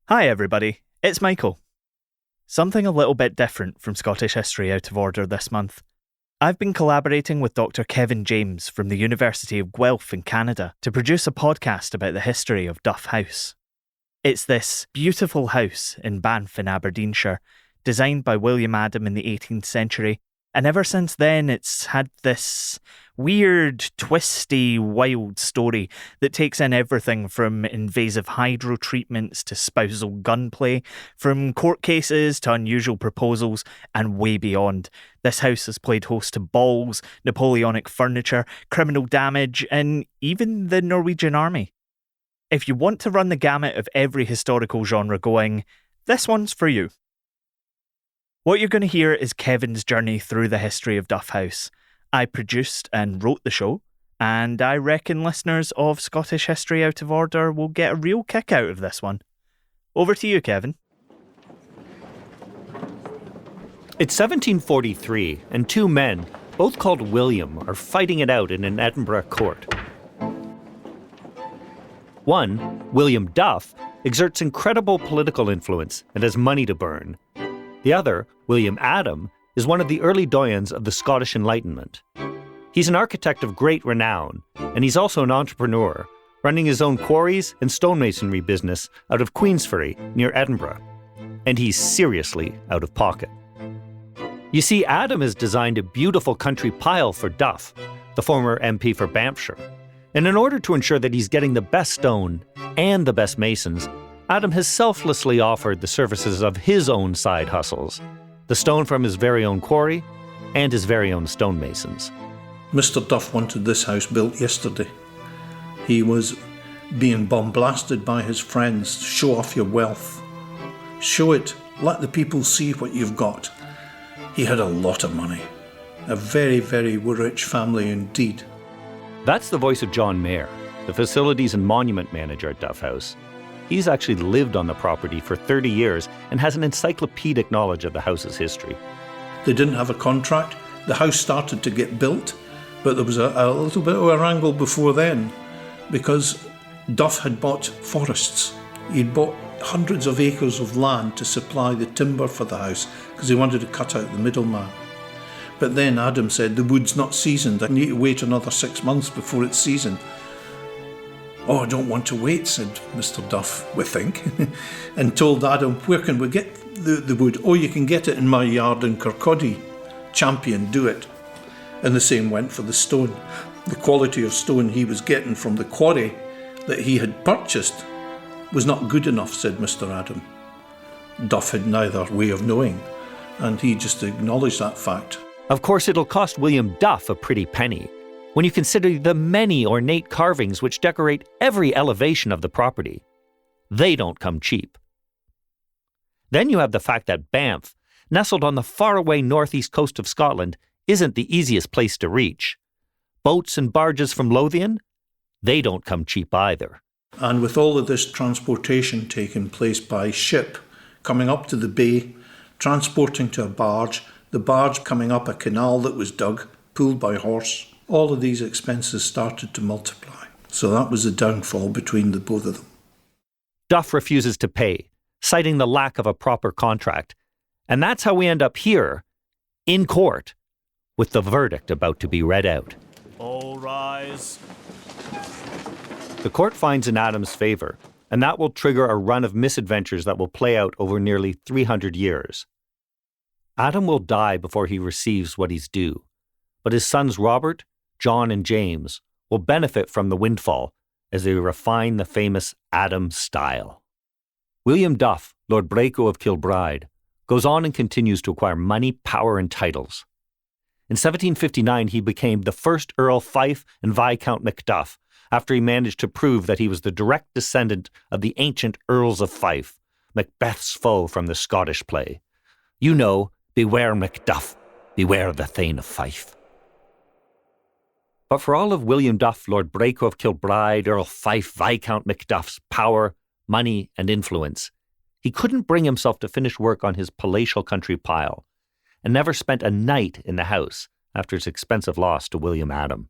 Hi everybody, it's Michael. Something a little bit different from Scottish History Out of Order this month. I've been collaborating with Dr. Kevin James from the University of Guelph in Canada to produce a podcast about the history of Duff House. It's this beautiful house in Banff in Aberdeenshire, designed by William Adam in the 18th century, and ever since then it's had this weird, twisty, wild story that takes in everything from invasive hydro treatments to spousal gunplay, from court cases to unusual proposals, and way beyond. This house has played host to balls, Napoleonic furniture, criminal damage, and even the Norwegian army. If you want to run the gamut of every historical genre going, this one's for you. What you're going to hear is Kevin's journey through the history of Duff House. I produced and wrote the show, and I reckon listeners of Scottish History Out of Order will get a real kick out of this one. Over to you, Kevin. It's 1743, and two men, both called William, are fighting it out in an Edinburgh court. One, William Duff, exerts incredible political influence and has money to burn. The other, William Adam, is one of the early doyens of the Scottish Enlightenment. He's an architect of great renown, and he's also an entrepreneur, running his own quarries and stonemasonry business out of Queensferry, near Edinburgh. And he's seriously out of pocket. You see, Adam has designed a beautiful country pile for Duff, the former MP for Banffshire. And in order to ensure that he's getting the best stone and the best masons, Adam has selflessly offered the services of his own side hustles, the stone from his very own quarry and his very own stonemasons. Mr. Duff wanted this house built yesterday. He was being bombasted by his friends. Show off your wealth. Show it. Let the people see what you've got. He had a lot of money. A very, very rich family indeed. That's the voice of John Mayer, the facilities and monument manager at Duff House. He's actually lived on the property for 30 years and has an encyclopedic knowledge of the house's history. They didn't have a contract. The house started to get built, but there was a little bit of a wrangle before then because Duff had bought forests. He'd bought hundreds of acres of land to supply the timber for the house because he wanted to cut out the middleman. But then Adam said, the wood's not seasoned. I need to wait another 6 months before it's seasoned. Oh, I don't want to wait, said Mr. Duff, we think, and told Adam, where can we get the wood? Oh, you can get it in my yard in Kirkcaldy. Champion, do it. And the same went for the stone. The quality of stone he was getting from the quarry that he had purchased was not good enough, said Mr. Adam. Duff had neither way of knowing, and he just acknowledged that fact. Of course, it'll cost William Duff a pretty penny, when you consider the many ornate carvings which decorate every elevation of the property. They don't come cheap. Then you have the fact that Banff, nestled on the faraway northeast coast of Scotland, isn't the easiest place to reach. Boats and barges from Lothian, they don't come cheap either. And with all of this transportation taking place by ship, coming up to the bay, transporting to a barge, the barge coming up a canal that was dug, pulled by horse, all of these expenses started to multiply. So that was the downfall between the both of them. Duff refuses to pay, citing the lack of a proper contract. And that's how we end up here, in court, with the verdict about to be read out. All rise. The court finds in Adam's favour, and that will trigger a run of misadventures that will play out over nearly 300 years. Adam will die before he receives what he's due, but his sons Robert, John, and James will benefit from the windfall as they refine the famous Adam style. William Duff, Lord Braco of Kilbride, goes on and continues to acquire money, power, and titles. In 1759, he became the first Earl Fife and Viscount Macduff, after he managed to prove that he was the direct descendant of the ancient Earls of Fife, Macbeth's foe from the Scottish play. You know, beware Macduff, beware the Thane of Fife. But for all of William Duff, Lord Braco of Kilbride, Earl Fife, Viscount Macduff's power, money, and influence, he couldn't bring himself to finish work on his palatial country pile, and never spent a night in the house after his expensive loss to William Adam.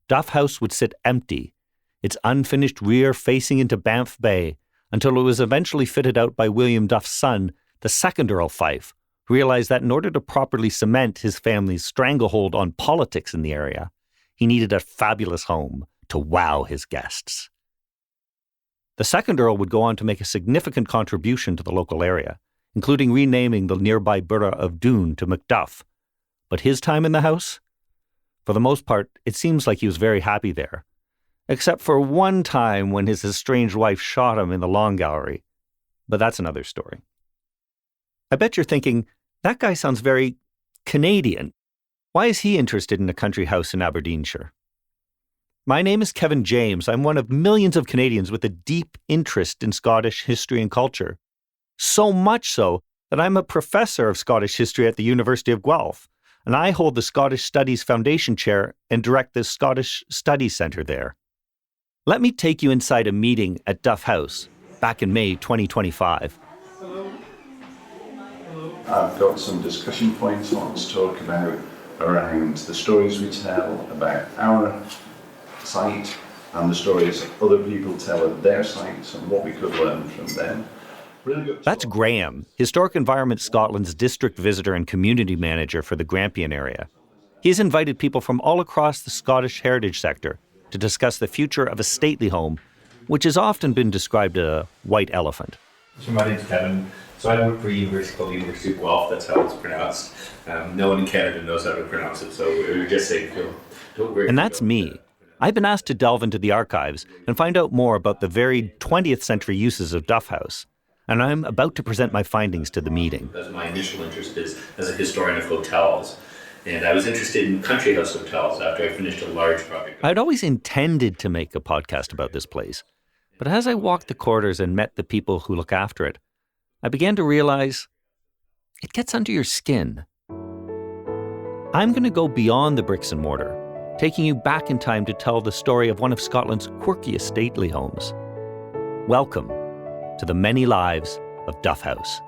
Duff House would sit empty, its unfinished rear facing into Banff Bay, until it was eventually fitted out by William Duff's son, the second Earl Fife, who realized that in order to properly cement his family's stranglehold on politics in the area, he needed a fabulous home to wow his guests. The second Earl would go on to make a significant contribution to the local area, including renaming the nearby borough of Doon to Macduff. But his time in the house? For the most part, it seems like he was very happy there, except for one time when his estranged wife shot him in the lawn gallery. But that's another story. I bet you're thinking, that guy sounds very Canadian. Why is he interested in a country house in Aberdeenshire? My name is Kevin James. I'm one of millions of Canadians with a deep interest in Scottish history and culture. So much so that I'm a professor of Scottish history at the University of Guelph, and I hold the Scottish Studies Foundation Chair and direct the Scottish Studies Centre there. Let me take you inside a meeting at Duff House back in May 2025. I've got some discussion points I want to talk about around the stories we tell about our site and the stories other people tell at their sites and what we could learn from them. Really good. That's Graham, Historic Environment Scotland's district visitor and community manager for the Grampian area. He's invited people from all across the Scottish heritage sector to discuss the future of a stately home, which has often been described as a white elephant. So my name's Kevin. So I work for a university called the University of Guelph. That's how it's pronounced. No one in Canada knows how to pronounce it, so we were just saying, don't worry. And that's me. I've been asked to delve into the archives and find out more about the varied 20th century uses of Duff House. And I'm about to present my findings to the meeting. That's my initial interest is as a historian of hotels. And I was interested in country house hotels after I finished a large project. I'd always intended to make a podcast about this place. But as I walked the corridors and met the people who look after it, I began to realize it gets under your skin. I'm going to go beyond the bricks and mortar, taking you back in time to tell the story of one of Scotland's quirkiest stately homes. Welcome to the many lives of Duff House.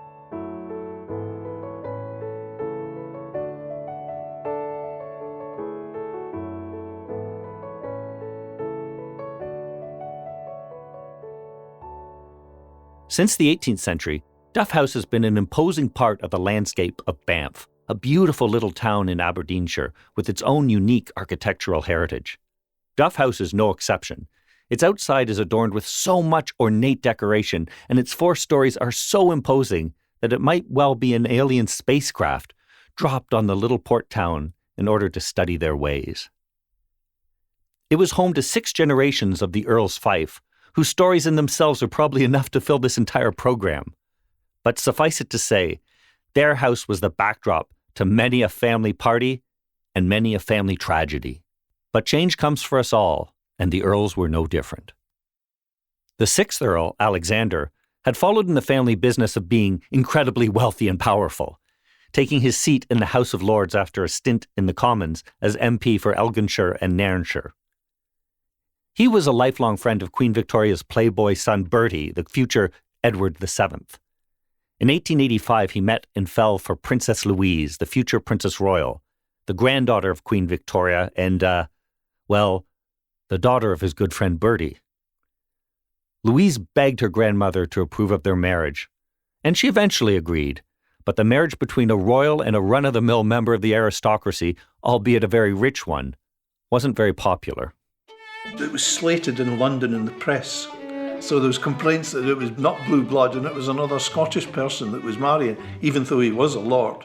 Since the 18th century, Duff House has been an imposing part of the landscape of Banff, a beautiful little town in Aberdeenshire with its own unique architectural heritage. Duff House is no exception. Its outside is adorned with so much ornate decoration, and its 4 stories are so imposing that it might well be an alien spacecraft dropped on the little port town in order to study their ways. It was home to 6 generations of the Earls Fife, whose stories in themselves are probably enough to fill this entire program. But suffice it to say, their house was the backdrop to many a family party and many a family tragedy. But change comes for us all, and the Earls were no different. The 6th Earl, Alexander, had followed in the family business of being incredibly wealthy and powerful, taking his seat in the House of Lords after a stint in the Commons as MP for Elginshire and Nairnshire. He was a lifelong friend of Queen Victoria's playboy son Bertie, the future Edward VII. In 1885, he met and fell for Princess Louise, the future Princess Royal, the granddaughter of Queen Victoria and, the daughter of his good friend Bertie. Louise begged her grandmother to approve of their marriage, and she eventually agreed, but the marriage between a royal and a run-of-the-mill member of the aristocracy, albeit a very rich one, wasn't very popular. It was slated in London in the press. So there was complaints that it was not blue blood and it was another Scottish person that was marrying, even though he was a lord.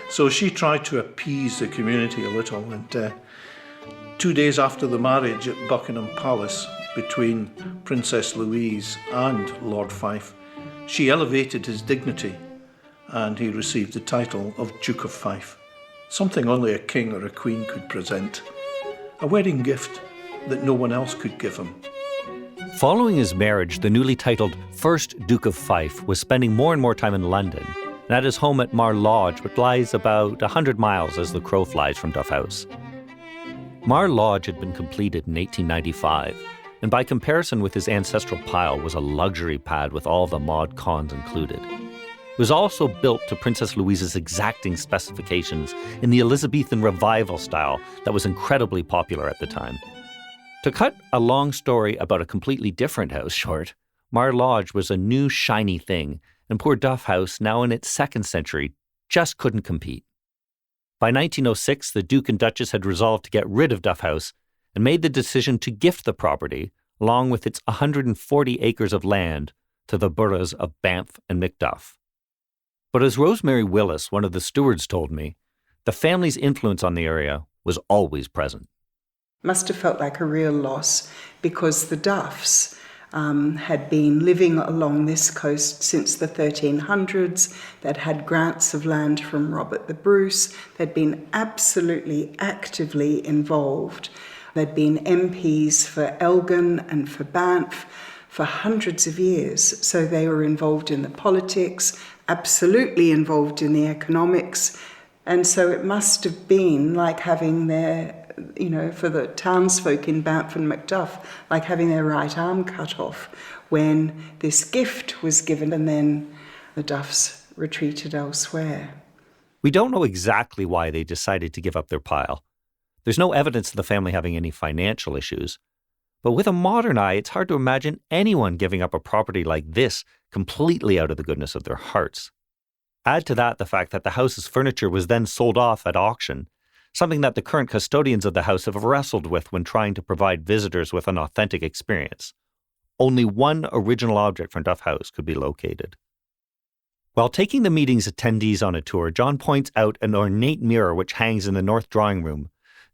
So she tried to appease the community a little, and 2 days after the marriage at Buckingham Palace between Princess Louise and Lord Fife, she elevated his dignity and he received the title of Duke of Fife, something only a king or a queen could present, a wedding gift that no one else could give him. Following his marriage, the newly titled First Duke of Fife was spending more and more time in London, and at his home at Mar Lodge, which lies about 100 miles as the crow flies from Duff House. Mar Lodge had been completed in 1895, and by comparison with his ancestral pile was a luxury pad with all the mod cons included. It was also built to Princess Louise's exacting specifications in the Elizabethan revival style that was incredibly popular at the time. To cut a long story about a completely different house short, Mar Lodge was a new shiny thing, and poor Duff House, now in its second century, just couldn't compete. By 1906, the Duke and Duchess had resolved to get rid of Duff House and made the decision to gift the property, along with its 140 acres of land, to the boroughs of Banff and Macduff. But as Rosemary Willis, one of the stewards, told me, the family's influence on the area was always present. Must have felt like a real loss because the Duffs had been living along this coast since the 1300s. They'd had grants of land from Robert the Bruce. They'd been absolutely actively involved. They'd been MPs for Elgin and for Banff for hundreds of years. So they were involved in the politics, absolutely involved in the economics. And so it must have been like having their, for the townsfolk in Banff and Macduff, like having their right arm cut off when this gift was given and then the Duffs retreated elsewhere. We don't know exactly why they decided to give up their pile. There's no evidence of the family having any financial issues. But with a modern eye, it's hard to imagine anyone giving up a property like this completely out of the goodness of their hearts. Add to that the fact that the house's furniture was then sold off at auction, something that the current custodians of the house have wrestled with when trying to provide visitors with an authentic experience. Only one original object from Duff House could be located. While taking the meeting's attendees on a tour, John points out an ornate mirror which hangs in the north drawing room.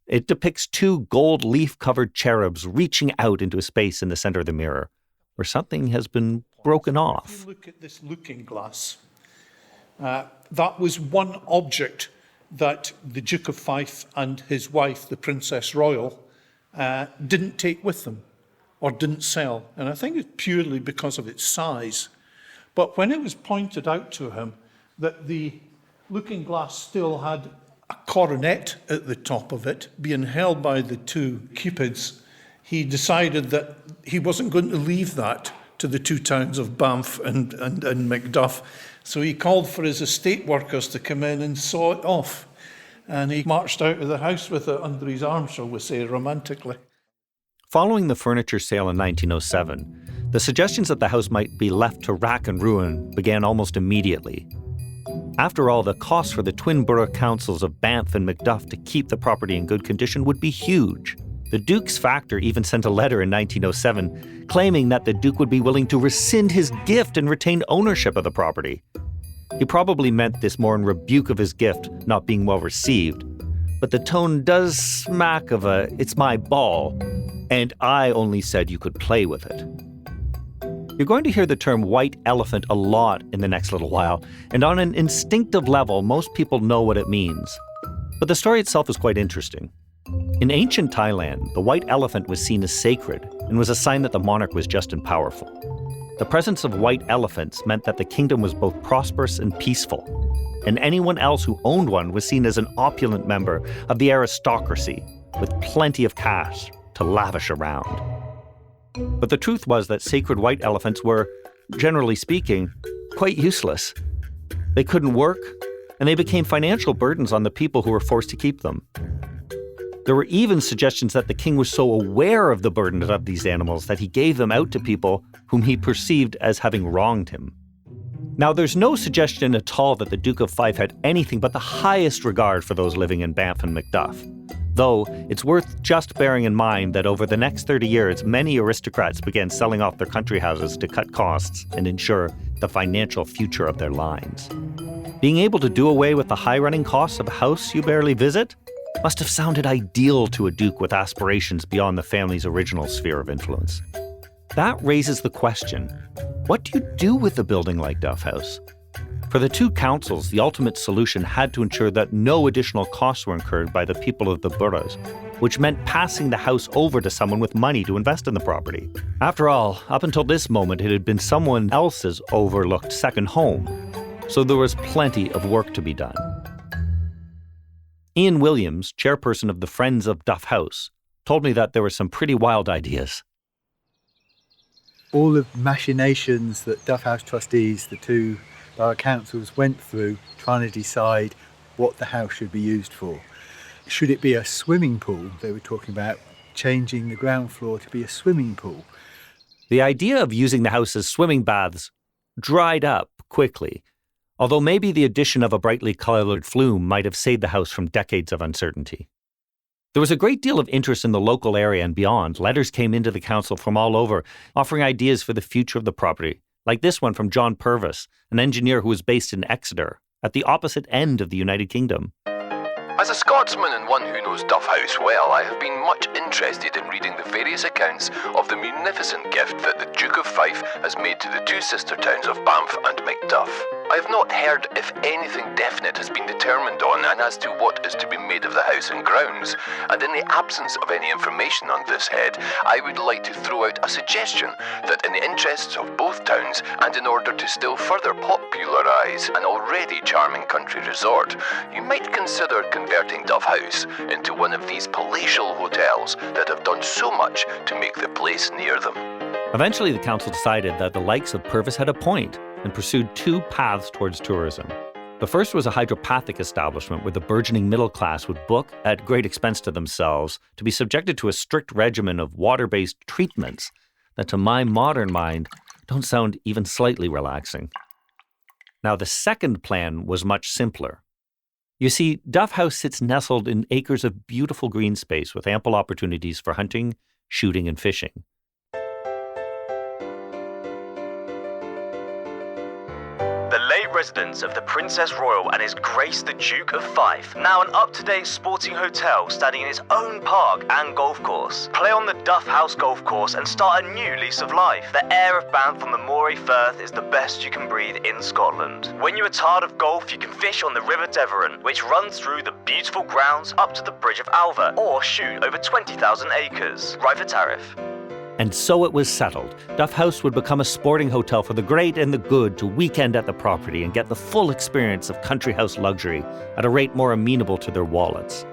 It depicts two gold leaf-covered cherubs reaching out into a space in the center of the mirror, where something has been broken off. If you look at this looking glass, that was one object that the Duke of Fife and his wife, the Princess Royal, didn't take with them or didn't sell. And I think it's purely because of its size. But when it was pointed out to him that the looking glass still had a coronet at the top of it, being held by the two cupids, he decided that he wasn't going to leave that to the two towns of Banff and Macduff. So he called for his estate workers to come in and saw it off. And he marched out of the house with it under his arm, shall we say, romantically. Following the furniture sale in 1907, the suggestions that the house might be left to rack and ruin began almost immediately. After all, the cost for the twin borough councils of Banff and Macduff to keep the property in good condition would be huge. The Duke's factor even sent a letter in 1907 claiming that the Duke would be willing to rescind his gift and retain ownership of the property. He probably meant this more in rebuke of his gift not being well received, but the tone does smack of a "it's my ball, and I only said you could play with it." You're going to hear the term white elephant a lot in the next little while, and on an instinctive level, most people know what it means. But the story itself is quite interesting. In ancient Thailand, the white elephant was seen as sacred and was a sign that the monarch was just and powerful. The presence of white elephants meant that the kingdom was both prosperous and peaceful, and anyone else who owned one was seen as an opulent member of the aristocracy with plenty of cash to lavish around. But the truth was that sacred white elephants were, generally speaking, quite useless. They couldn't work, and they became financial burdens on the people who were forced to keep them. There were even suggestions that the king was so aware of the burden of these animals that he gave them out to people whom he perceived as having wronged him. Now, there's no suggestion at all that the Duke of Fife had anything but the highest regard for those living in Banff and Macduff. Though, it's worth just bearing in mind that over the next 30 years, many aristocrats began selling off their country houses to cut costs and ensure the financial future of their lines. Being able to do away with the high running costs of a house you barely visit must have sounded ideal to a duke with aspirations beyond the family's original sphere of influence. That raises the question, what do you do with a building like Duff House? For the two councils, the ultimate solution had to ensure that no additional costs were incurred by the people of the boroughs, which meant passing the house over to someone with money to invest in the property. After all, up until this moment, it had been someone else's overlooked second home, so there was plenty of work to be done. Ian Williams, chairperson of the Friends of Duff House, told me that there were some pretty wild ideas. All the machinations that Duff House trustees, the two borough councils, went through trying to decide what the house should be used for. Should it be a swimming pool? They were talking about changing the ground floor to be a swimming pool. The idea of using the house as swimming baths dried up quickly, although maybe the addition of a brightly coloured flume might have saved the house from decades of uncertainty. There was a great deal of interest in the local area and beyond. Letters came into the council from all over, offering ideas for the future of the property, like this one from John Purvis, an engineer who was based in Exeter, at the opposite end of the United Kingdom. As a Scotsman and one who knows Duff House well, I have been much interested in reading the various accounts of the munificent gift that the Duke of Fife has made to the two sister towns of Banff and Macduff. I have not heard if anything definite has been determined on and as to what is to be made of the house and grounds, and in the absence of any information on this head, I would like to throw out a suggestion that in the interests of both towns and in order to still further popularise an already charming country resort, you might consider converting Duff House into one of these palatial hotels that have done so much to make the place near them. Eventually, the council decided that the likes of Purvis had a point and pursued two paths towards tourism. The first was a hydropathic establishment where the burgeoning middle class would book, at great expense to themselves, to be subjected to a strict regimen of water-based treatments that, to my modern mind, don't sound even slightly relaxing. Now, the second plan was much simpler. You see, Duff House sits nestled in acres of beautiful green space with ample opportunities for hunting, shooting, and fishing. The late residence of the Princess Royal and His Grace the Duke of Fife, now an up-to-date sporting hotel standing in its own park and golf course. Play on the Duff House golf course and start a new lease of life. The air of Banff on the Moray Firth is the best you can breathe in Scotland. When you are tired of golf, you can fish on the River Deveron, which runs through the beautiful grounds up to the Bridge of Alva, or shoot over 20,000 acres. Right for tariff. And so it was settled. Duff House would become a sporting hotel for the great and the good to weekend at the property and get the full experience of country house luxury at a rate more amenable to their wallets.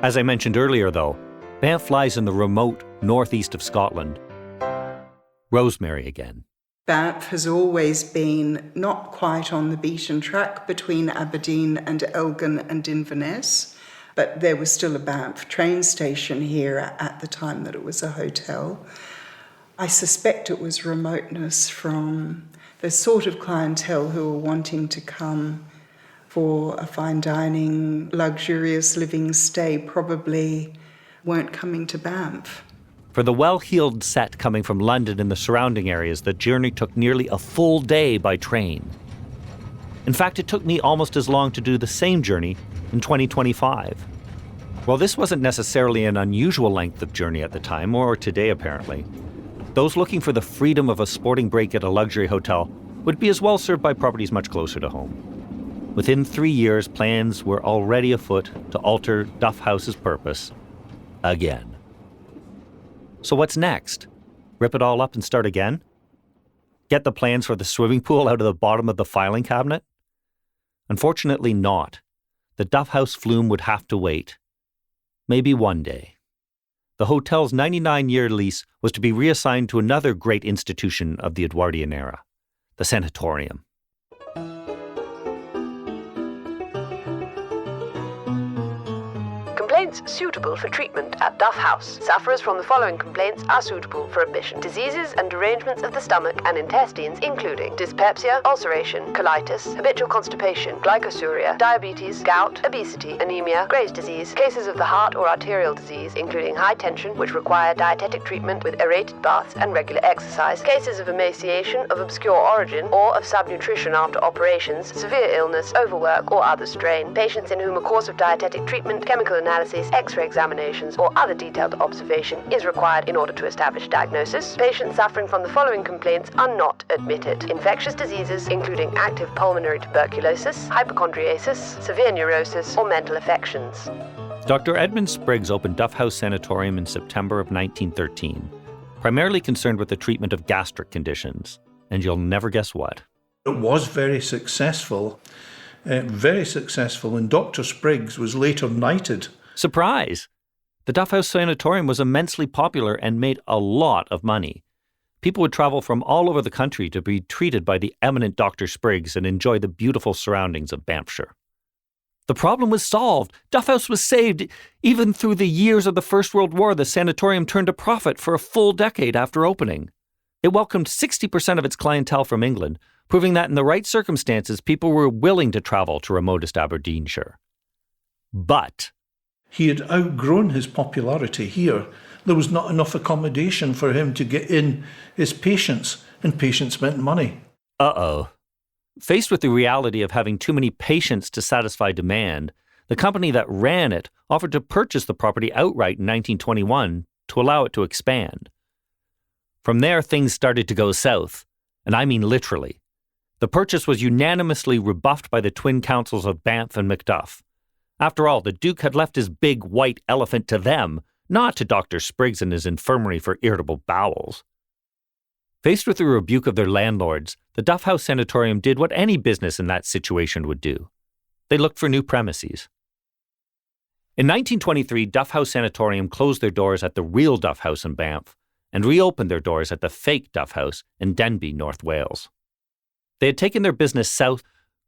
As I mentioned earlier, though, Banff lies in the remote northeast of Scotland. Rosemary again. Banff has always been not quite on the beaten track between Aberdeen and Elgin and Inverness. But there was still a Banff train station here at the time that it was a hotel. I suspect it was remoteness from the sort of clientele who were wanting to come for a fine dining, luxurious living stay probably weren't coming to Banff. For the well-heeled set coming from London and the surrounding areas, the journey took nearly a full day by train. In fact, it took me almost as long to do the same journey in 2025. Well, this wasn't necessarily an unusual length of journey at the time, or today apparently. Those looking for the freedom of a sporting break at a luxury hotel would be as well served by properties much closer to home. Within 3 years, plans were already afoot to alter Duff House's purpose again. So what's next? Rip it all up and start again? Get the plans for the swimming pool out of the bottom of the filing cabinet? Unfortunately not. The Duff House flume would have to wait. Maybe one day. The hotel's 99-year lease was to be reassigned to another great institution of the Edwardian era, the sanatorium. Complaints suitable for treatment at Duff House. Sufferers from the following complaints are suitable for admission. Diseases and derangements of the stomach and intestines, including dyspepsia, ulceration, colitis, habitual constipation, glycosuria, diabetes, gout, obesity, anemia, Graves' disease, cases of the heart or arterial disease, including high tension, which require dietetic treatment with aerated baths and regular exercise, cases of emaciation of obscure origin or of subnutrition after operations, severe illness, overwork, or other strain, patients in whom a course of dietetic treatment, chemical analysis, X-ray examinations, or other detailed observation is required in order to establish diagnosis. Patients suffering from the following complaints are not admitted: infectious diseases, including active pulmonary tuberculosis, hypochondriasis, severe neurosis, or mental affections. Dr. Edmund Spriggs opened Duff House Sanatorium in September of 1913, primarily concerned with the treatment of gastric conditions. And you'll never guess what. It was very successful, and Dr. Spriggs was later knighted. Surprise! The Duff House Sanatorium was immensely popular and made a lot of money. People would travel from all over the country to be treated by the eminent Dr. Spriggs and enjoy the beautiful surroundings of Banffshire. The problem was solved. Duff House was saved. Even through the years of the First World War, the sanatorium turned a profit for a full decade after opening. It welcomed 60% of its clientele from England, proving that in the right circumstances, people were willing to travel to remotest Aberdeenshire. But he had outgrown his popularity here. There was not enough accommodation for him to get in his patients, and patients meant money. uh-oh. Faced with the reality of having too many patients to satisfy demand, the company that ran it offered to purchase the property outright in 1921 to allow it to expand. From there, things started to go south, and I mean literally. The purchase was unanimously rebuffed by the twin councils of Banff and Macduff. After all, the Duke had left his big white elephant to them, not to Dr. Spriggs and his infirmary for irritable bowels. Faced with the rebuke of their landlords, the Duff House Sanatorium did what any business in that situation would do. They looked for new premises. In 1923, Duff House Sanatorium closed their doors at the real Duff House in Banff and reopened their doors at the fake Duff House in Denbigh, North Wales. They had taken their business south,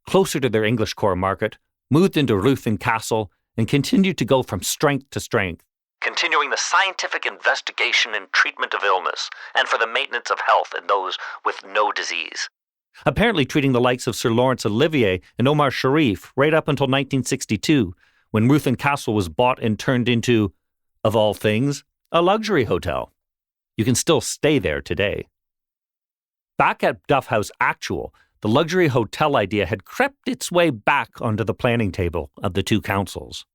closer to their English core market, moved into Ruthin Castle, and continued to go from strength to strength, continuing the scientific investigation and treatment of illness, and for the maintenance of health in those with no disease. apparently treating the likes of Sir Laurence Olivier and Omar Sharif right up until 1962, when Ruthin Castle was bought and turned into, of all things, a luxury hotel. You can still stay there today. Back at Duff House Actual, the luxury hotel idea had crept its way back onto the planning table of the two councils.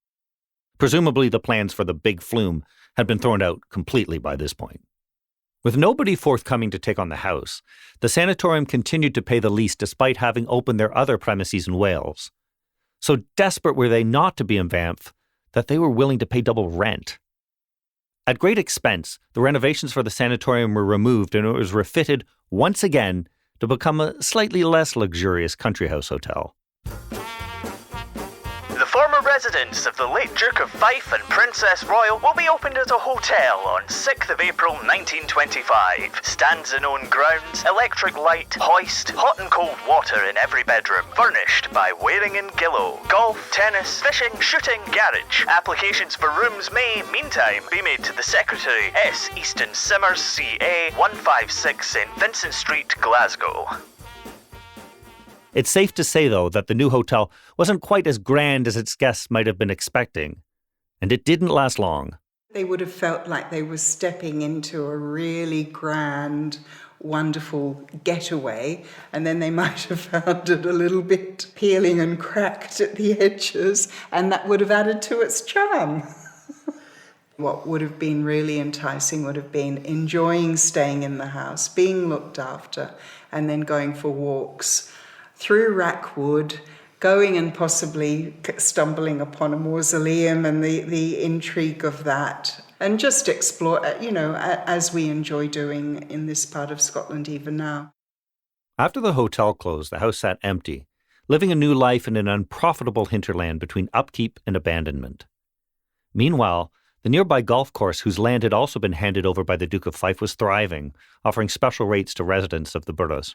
Presumably the plans for the big flume had been thrown out completely by this point. With nobody forthcoming to take on the house, the sanatorium continued to pay the lease despite having opened their other premises in Wales. So desperate were they not to be in Banff that they were willing to pay double rent. At great expense, the renovations for the sanatorium were removed and it was refitted once again to become a slightly less luxurious country house hotel. The former residence of the late Duke of Fife and Princess Royal will be opened as a hotel on 6th of April 1925. Stands in own grounds, electric light, hoist, hot and cold water in every bedroom. Furnished by Waring and Gillow. Golf, tennis, fishing, shooting, garage. Applications for rooms may, meantime, be made to the Secretary, S. Easton Simmers, CA, 156 St Vincent Street, Glasgow. It's safe to say, though, that the new hotel wasn't quite as grand as its guests might have been expecting, and it didn't last long. They would have felt like they were stepping into a really grand, wonderful getaway, and then they might have found it a little bit peeling and cracked at the edges, and that would have added to its charm. What would have been really enticing would have been enjoying staying in the house, being looked after, and then going for walks through Rackwood, going and possibly stumbling upon a mausoleum and the intrigue of that, and just explore, as we enjoy doing in this part of Scotland even now. After the hotel closed, the house sat empty, living a new life in an unprofitable hinterland between upkeep and abandonment. Meanwhile, the nearby golf course, whose land had also been handed over by the Duke of Fife, was thriving, offering special rates to residents of the boroughs.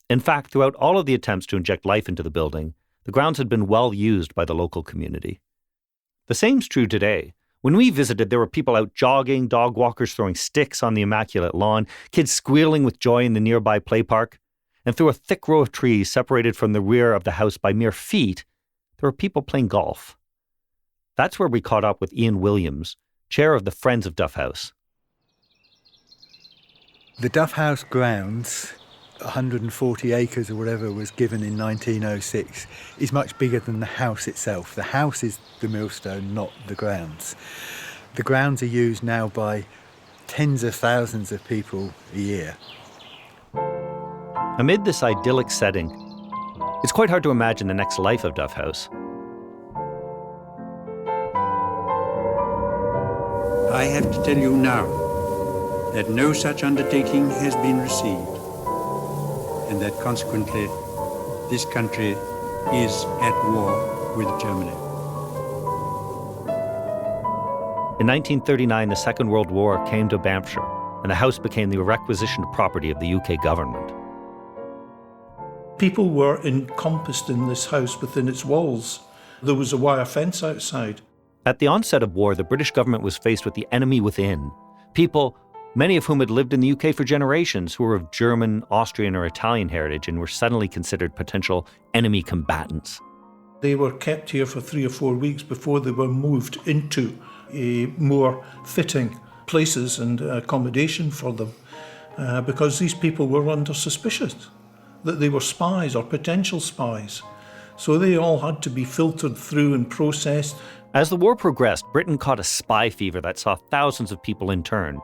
In fact, throughout all of the attempts to inject life into the building, the grounds had been well used by the local community. The same's true today. When we visited, there were people out jogging, dog walkers throwing sticks on the immaculate lawn, kids squealing with joy in the nearby play park, and through a thick row of trees separated from the rear of the house by mere feet, there were people playing golf. That's where we caught up with Ian Williams, chair of the Friends of Duff House. The Duff House grounds, 140 acres or whatever was given in 1906, is much bigger than the house itself. The house is the millstone, not the grounds. The grounds are used now by tens of thousands of people a year. Amid this idyllic setting, it's quite hard to imagine the next life of Duff House. I have to tell you now that no such undertaking has been received, and that consequently this country is at war with Germany. In 1939, the Second World War came to Banffshire, and the house became the requisitioned property of the UK government. People were encompassed in this house within its walls. There was a wire fence outside. At the onset of war, the British government was faced with the enemy within, people many of whom had lived in the UK for generations, who were of German, Austrian, or Italian heritage and were suddenly considered potential enemy combatants. They were kept here for 3 or 4 weeks before they were moved into a more fitting places and accommodation for them, because these people were under suspicion that they were spies or potential spies. So they all had to be filtered through and processed. As the war progressed, Britain caught a spy fever that saw thousands of people interned.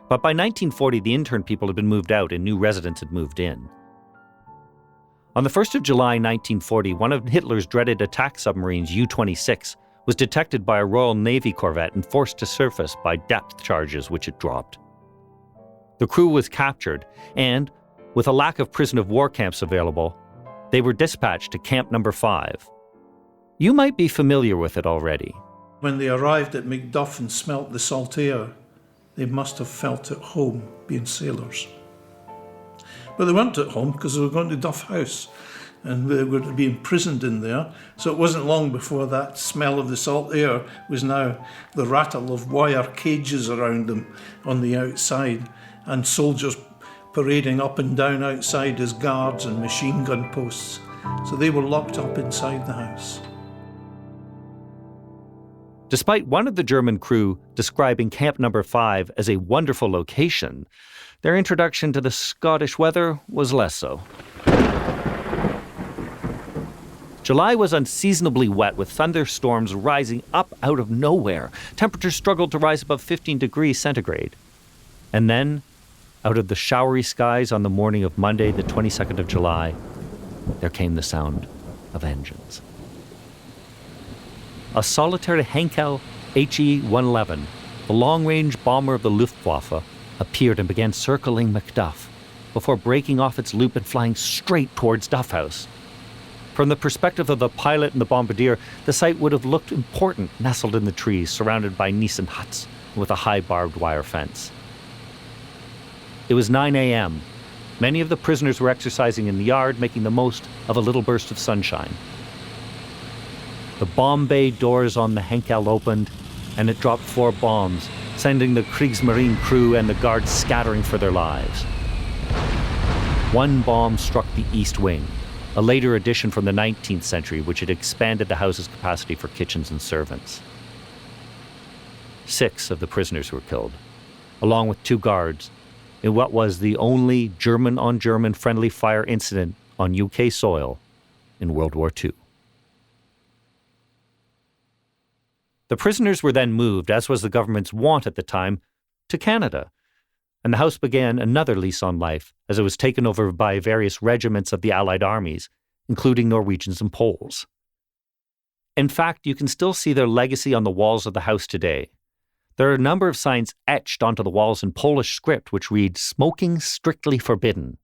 But by 1940, the interned people had been moved out and new residents had moved in. On the 1st of July 1940, one of Hitler's dreaded attack submarines, U-26, was detected by a Royal Navy corvette and forced to surface by depth charges which it dropped. The crew was captured, and, with a lack of prisoner of war camps available, they were dispatched to Camp No. 5. You might be familiar with it already. When they arrived at Macduff and smelt the salt air, they must have felt at home being sailors. But they weren't at home because they were going to Duff House and they were to be imprisoned in there. So it wasn't long before that smell of the salt air was now the rattle of wire cages around them on the outside and soldiers parading up and down outside as guards and machine gun posts. So they were locked up inside the house. Despite one of the German crew describing Camp No. 5 as a wonderful location, their introduction to the Scottish weather was less so. July was unseasonably wet, with thunderstorms rising up out of nowhere. Temperatures struggled to rise above 15 degrees centigrade. And then, out of the showery skies on the morning of Monday, the 22nd of July, there came the sound of engines. A solitary Henkel HE-111, the long-range bomber of the Luftwaffe, appeared and began circling Macduff before breaking off its loop and flying straight towards Duff House. From the perspective of the pilot and the bombardier, the site would have looked important, nestled in the trees, surrounded by Nissen huts with a high barbed wire fence. It was 9 a.m. Many of the prisoners were exercising in the yard, making the most of a little burst of sunshine. The bomb bay doors on the Henkel opened, and it dropped 4 bombs, sending the Kriegsmarine crew and the guards scattering for their lives. One bomb struck the east wing, a later addition from the 19th century which had expanded the house's capacity for kitchens and servants. 6 of the prisoners were killed, along with 2 guards, in what was the only German-on-German friendly fire incident on UK soil in World War II. The prisoners were then moved, as was the government's wont at the time, to Canada, and the house began another lease on life as it was taken over by various regiments of the Allied armies, including Norwegians and Poles. In fact, you can still see their legacy on the walls of the house today. There are a number of signs etched onto the walls in Polish script which read, "Smoking strictly forbidden."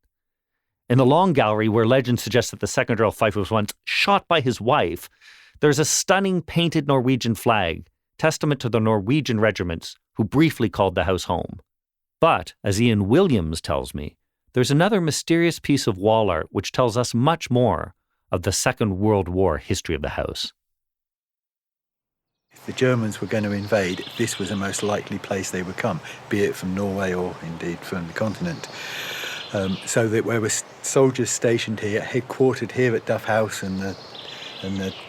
In the long gallery, where legend suggests that the second Earl Fife was once shot by his wife, there's a stunning painted Norwegian flag, testament to the Norwegian regiments who briefly called the house home. But, as Ian Williams tells me, there's another mysterious piece of wall art which tells us much more of the Second World War history of the house. If the Germans were going to invade, this was the most likely place they would come, be it from Norway or indeed from the continent. So that there were soldiers stationed here, headquartered here at Duff House and the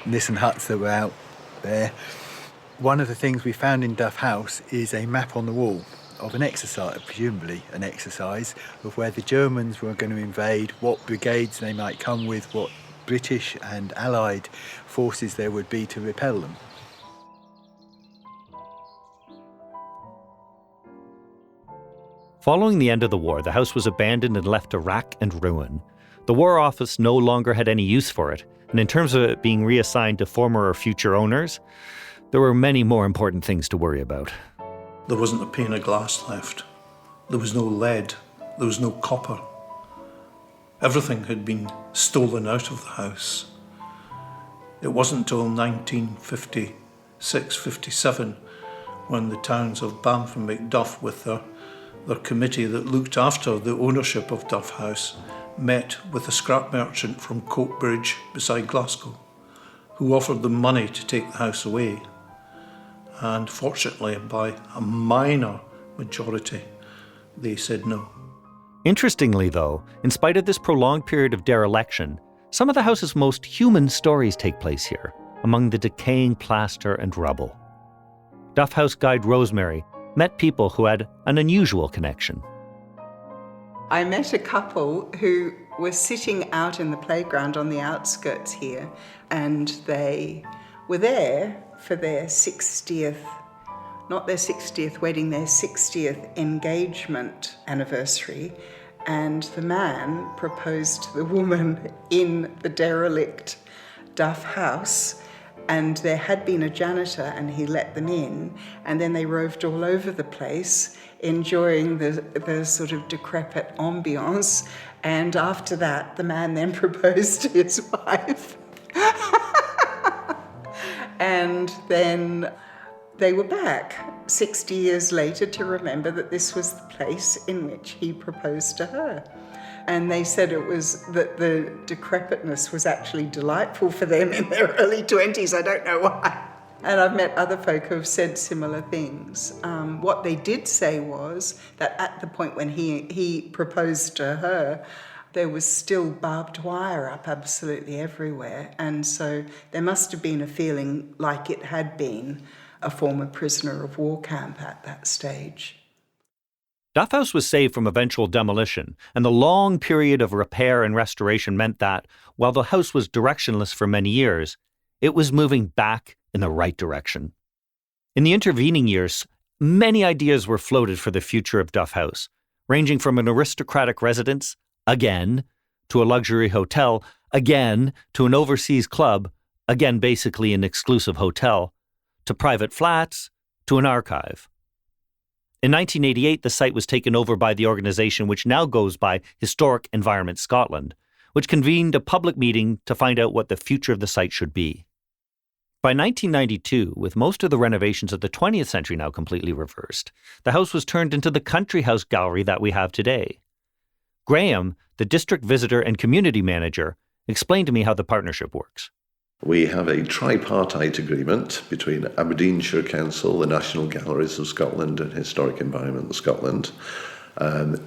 Nissen huts that were out there. One of the things we found in Duff House is a map on the wall of an exercise, presumably an exercise, of where the Germans were going to invade, what brigades they might come with, what British and Allied forces there would be to repel them. Following the end of the war, the house was abandoned and left to rack and ruin. The War Office no longer had any use for it, and in terms of it being reassigned to former or future owners, there were many more important things to worry about. There wasn't a pane of glass left. There was no lead. There was no copper. Everything had been stolen out of the house. It wasn't until 1956-57 when the towns of Banff and Macduff, with their committee that looked after the ownership of Duff House, met with a scrap merchant from Coatbridge beside Glasgow, who offered them money to take the house away. And fortunately, by a minor majority, They said no. Interestingly, though, in spite of this prolonged period of dereliction, some of the house's most human stories take place here, among the decaying plaster and rubble. Duff House guide Rosemary met people who had an unusual connection. I met a couple who were sitting out in the playground on the outskirts here, and they were there for their 60th, not their 60th wedding, their 60th engagement anniversary. And the man proposed to the woman in the derelict Duff House, and there had been a janitor and he let them in, and then they roved all over the place enjoying the sort of decrepit ambience. And after that, the man then proposed to his wife. And then they were back 60 years later to remember that this was the place in which he proposed to her. And they said it was that the decrepitness was actually delightful for them in their early 20s. I don't know why. And I've met other folk who have said similar things. What they did say was that at the point when he proposed to her, there was still barbed wire up absolutely everywhere. And so there must have been a feeling like it had been a former prisoner of war camp at that stage. Duff House was saved from eventual demolition, and the long period of repair and restoration meant that, while the house was directionless for many years, it was moving back in the right direction. In the intervening years, many ideas were floated for the future of Duff House, ranging from an aristocratic residence, again, to a luxury hotel, again, to an overseas club, again basically an exclusive hotel, to private flats, to an archive. In 1988, the site was taken over by the organisation which now goes by Historic Environment Scotland, which convened a public meeting to find out what the future of the site should be. By 1992, with most of the renovations of the 20th century now completely reversed, the house was turned into the country house gallery that we have today. Graham, the district visitor and community manager, explained to me how the partnership works. We have a tripartite agreement between Aberdeenshire Council, the National Galleries of Scotland and Historic Environment of Scotland,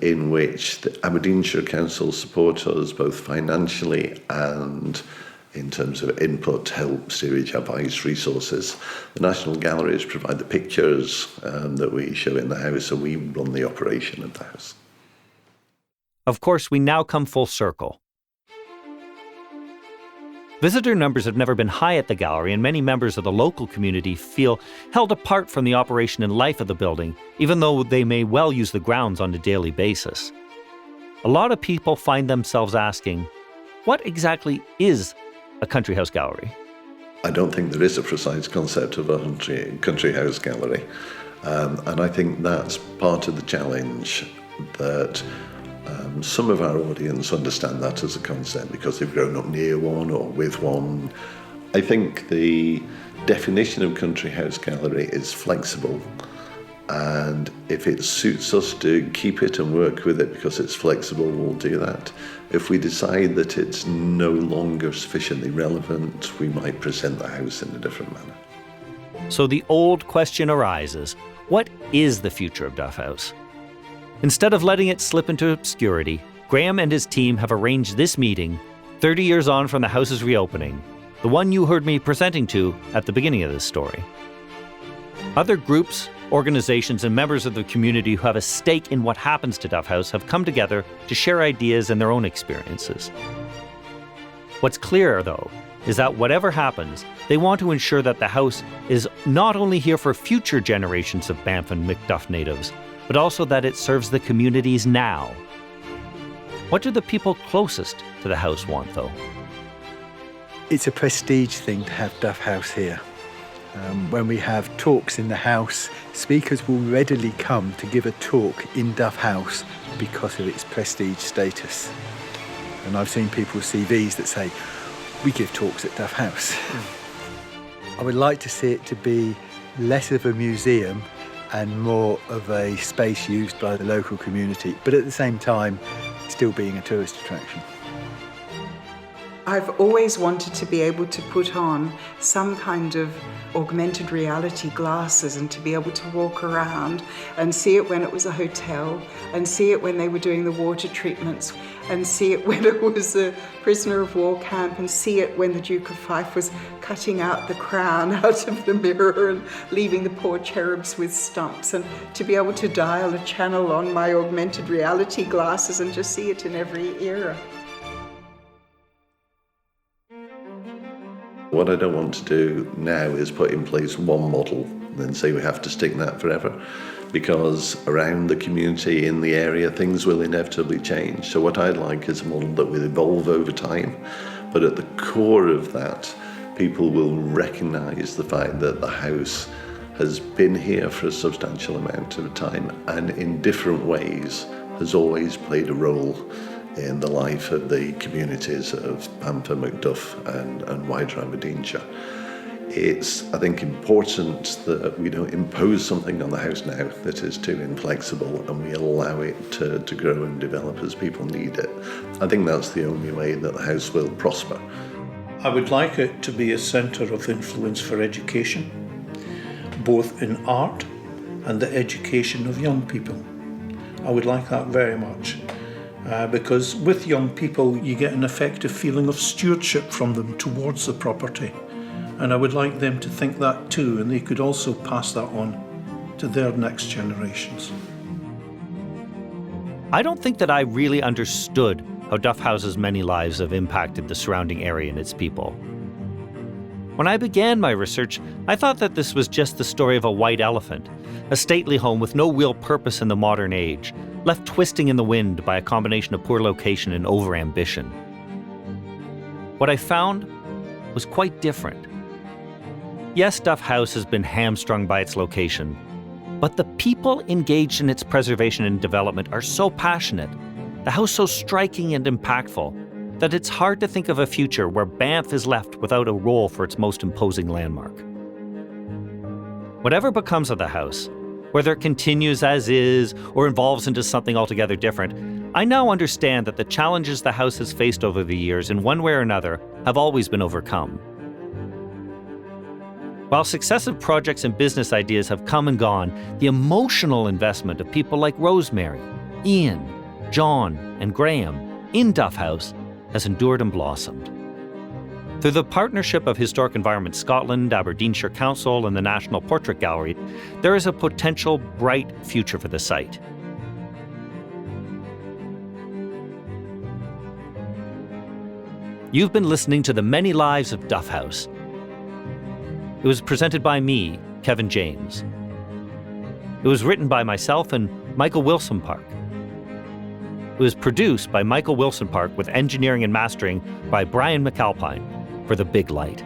in which the Aberdeenshire Council support us both financially and in terms of input, help, steerage, advice, resources. The National Galleries provide the pictures that we show in the house, and we run the operation of the house. Of course, we now come full circle. Visitor numbers have never been high at the gallery, and many members of the local community feel held apart from the operation and life of the building, even though they may well use the grounds on a daily basis. A lot of people find themselves asking, what exactly is a country house gallery? I don't think there is a precise concept of a country house gallery, and I think that's part of the challenge, that some of our audience understand that as a concept because they've grown up near one or with one. I think the definition of country house gallery is flexible, and if it suits us to keep it and work with it because it's flexible, we'll do that. If we decide that it's no longer sufficiently relevant, we might present the house in a different manner. So the old question arises, what is the future of Duff House? Instead of letting it slip into obscurity, Graham and his team have arranged this meeting 30 years on from the house's reopening, the one you heard me presenting to at the beginning of this story. Other groups, organizations, and members of the community who have a stake in what happens to Duff House have come together to share ideas and their own experiences. What's clear, though, is that whatever happens, they want to ensure that the house is not only here for future generations of Banff and McDuff natives, but also that it serves the communities now. What do the people closest to the house want, though? It's a prestige thing to have Duff House here. When we have talks in the house, speakers will readily come to give a talk in Duff House because of its prestige status. And I've seen people's CVs that say, we give talks at Duff House. I would like to see it to be less of a museum and more of a space used by the local community, but at the same time, still being a tourist attraction. I've always wanted to be able to put on some kind of augmented reality glasses and to be able to walk around and see it when it was a hotel and see it when they were doing the water treatments and see it when it was a prisoner of war camp and see it when the Duke of Fife was cutting out the crown out of the mirror and leaving the poor cherubs with stumps, and to be able to dial a channel on my augmented reality glasses and just see it in every era. What I don't want to do now is put in place one model and then say we have to stick that forever, because around the community in the area things will inevitably change. So what I'd like is a model that will evolve over time, but at the core of that people will recognise the fact that the house has been here for a substantial amount of time and in different ways has always played a role in the life of the communities of Banff and Macduff and wider Aberdeenshire. It's, I think, important that we don't impose something on the house now that is too inflexible and we allow it to grow and develop as people need it. I think that's the only way that the house will prosper. I would like it to be a centre of influence for education, both in art and the education of young people. I would like that very much. Because with young people you get an effective feeling of stewardship from them towards the property, and I would like them to think that too, and they could also pass that on to their next generations. I don't think that I really understood how Duff House's many lives have impacted the surrounding area and its people. When I began my research, I thought that this was just the story of a white elephant, a stately home with no real purpose in the modern age, left twisting in the wind by a combination of poor location and overambition. What I found was quite different. Yes, Duff House has been hamstrung by its location, but the people engaged in its preservation and development are so passionate, the house so striking and impactful, that it's hard to think of a future where Banff is left without a role for its most imposing landmark. Whatever becomes of the house, whether it continues as is or evolves into something altogether different, I now understand that the challenges the house has faced over the years in one way or another have always been overcome. While successive projects and business ideas have come and gone, the emotional investment of people like Rosemary, Ian, John, and Graham in Duff House has endured and blossomed. Through the partnership of Historic Environment Scotland, Aberdeenshire Council, and the National Portrait Gallery, there is a potential bright future for the site. You've been listening to The Many Lives of Duff House. It was presented by me, Kevin James. It was written by myself and Michael Wilson Park. It was produced by Michael Wilson Park with engineering and mastering by Brian McAlpine for The Big Light.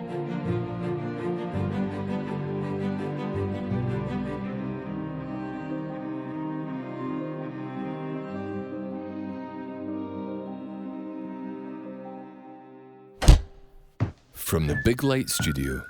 From the Big Light Studio.